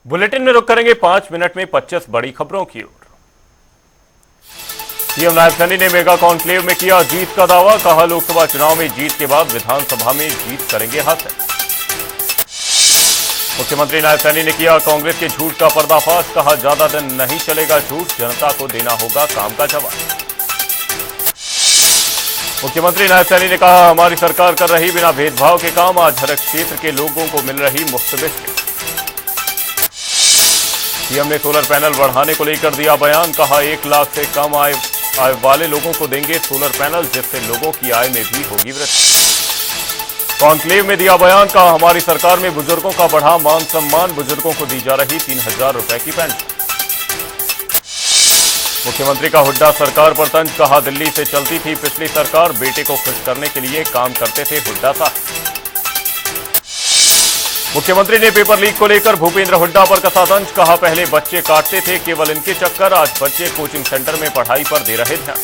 Bulletin में रुक करेंगे 5 मिनट में 25 बड़ी खबरों की ओर। सीएम नायब सैनी ने मेगा कॉन्क्लेव में किया जीत का दावा, कहा लोकसभा चुनाव में जीत के बाद विधानसभा में जीत करेंगे हासिल। मुख्यमंत्री नायब सैनी ने किया कांग्रेस के झूठ का पर्दाफाश, कहा ज्यादा दिन नहीं चलेगा झूठ, जनता को देना होगा काम का जवाब। मुख्यमंत्री नायब सैनी ने कहा हमारी सरकार कर रही बिना भेदभाव के काम, आज हर क्षेत्र के लोगों को मिल रही मुफ्त बिजली। सीएम ने सोलर पैनल बढ़ाने को लेकर दिया बयान, कहा 1 लाख से कम आय वाले लोगों को देंगे सोलर पैनल, जिससे लोगों की आय में भी होगी वृद्धि। कॉन्क्लेव में दिया बयान, कहा हमारी सरकार में बुजुर्गों का बढ़ा मान सम्मान, बुजुर्गों को दी जा रही 3000 रुपए की पेंशन। मुख्यमंत्री का हुड्डा सरकार पर तंज, कहा दिल्ली से चलती थी पिछली सरकार, बेटे को खुश करने के लिए काम करते थे हुड्डा साहब। मुख्यमंत्री ने पेपर लीक को लेकर भूपेंद्र हुड्डा पर कसा तंज, कहा पहले बच्चे काटते थे केवल इनके चक्कर, आज बच्चे कोचिंग सेंटर में पढ़ाई पर दे रहे ध्यान।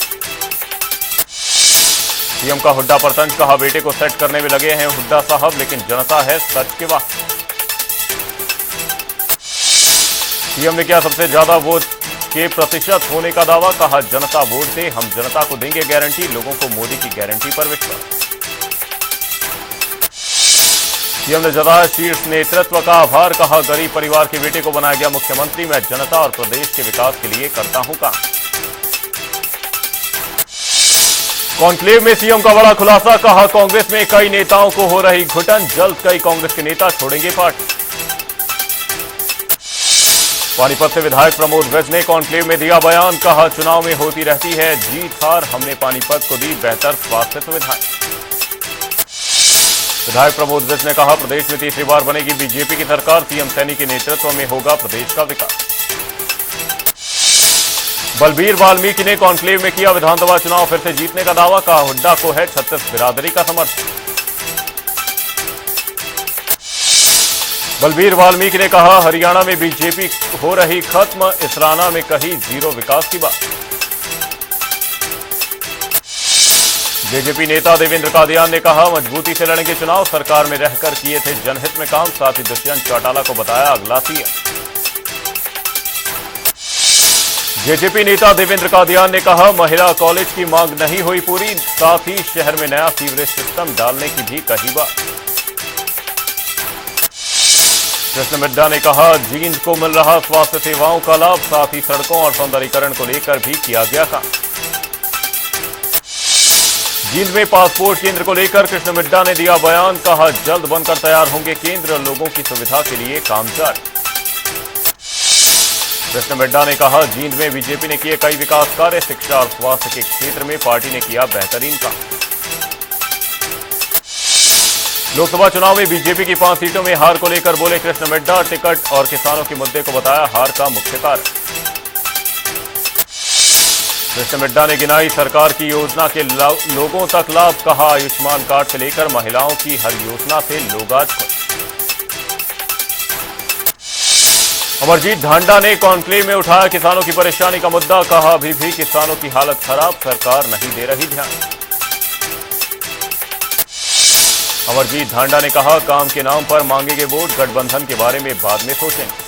सीएम का हुड्डा पर तंज, कहा बेटे को सेट करने में लगे हैं हुड्डा साहब, लेकिन जनता है सच के वाह। सीएम ने किया सबसे ज्यादा वोट के प्रतिशत होने का दावा, कहा जनता वोट दे, हम जनता को देंगे गारंटी, लोगों को मोदी की गारंटी पर विश्वास। सीएम ने जताया शीर्ष नेतृत्व का आभार, कहा गरीब परिवार के बेटे को बनाया गया मुख्यमंत्री, मैं जनता और प्रदेश के विकास के लिए करता हूं काम। कॉन्क्लेव में सीएम का बड़ा खुलासा, कहा कांग्रेस में कई नेताओं को हो रही घुटन, जल्द कई कांग्रेस के नेता छोड़ेंगे पार्टी। पानीपत से विधायक प्रमोद विज ने कॉन्क्लेव में दिया बयान, कहा चुनाव में होती रहती है जीत हार, हमने पानीपत को दी बेहतर स्वास्थ्य सुविधाएं। विधायक प्रमोद विज ने कहा प्रदेश में तीसरी बार बनेगी बीजेपी की सरकार, सीएम सैनी के नेतृत्व में होगा प्रदेश का विकास। बलबीर वाल्मीकि ने कॉन्क्लेव में किया विधानसभा चुनाव फिर से जीतने का दावा, कहा हुड्डा को है 36 बिरादरी का समर्थन। बलबीर वाल्मीकि ने कहा हरियाणा में बीजेपी हो रही खत्म, इसराना में कही जीरो विकास की बात। जेजेपी नेता देवेंद्र कादियान ने कहा मजबूती से लड़ेंगे चुनाव, सरकार में रहकर किए थे जनहित में काम, साथ ही दुष्यंत चौटाला को बताया अगला सीएम। जेजेपी नेता देवेंद्र कादियान ने कहा महिला कॉलेज की मांग नहीं हुई पूरी, साथ ही शहर में नया सीवरेज सिस्टम डालने की भी कही बात। कृष्ण मिड्ढा ने कहा जींद को मिल रहा स्वास्थ्य सेवाओं का लाभ, साथ ही सड़कों और सौंदर्यीकरण को लेकर भी किया गया काम। जींद में पासपोर्ट केंद्र को लेकर कृष्ण मिड्ढा ने दिया बयान, कहा जल्द बनकर तैयार होंगे केंद्र, लोगों की सुविधा के लिए काम जारी। कृष्ण मिड्ढा ने कहा जींद में बीजेपी ने किए कई विकास कार्य, शिक्षा और स्वास्थ्य के क्षेत्र में पार्टी ने किया बेहतरीन काम। लोकसभा चुनाव में बीजेपी की 5 सीटों में हार को लेकर बोले कृष्ण मिड्ढा, टिकट और किसानों के मुद्दे को बताया हार का मुख्य कारण। कृष्ण मिड्ढा ने गिनाई सरकार की योजना के लोगों तक लाभ, कहा आयुष्मान कार्ड से लेकर महिलाओं की हर योजना से लोग आज खुश। अमरजीत ढांडा ने कॉन्क्लेव में उठाया किसानों की परेशानी का मुद्दा, कहा अभी भी किसानों की हालत खराब, सरकार नहीं दे रही ध्यान। अमरजीत ढांडा ने कहा काम के नाम पर मांगेंगे वोट, गठबंधन के बारे में बाद में सोचेंगे।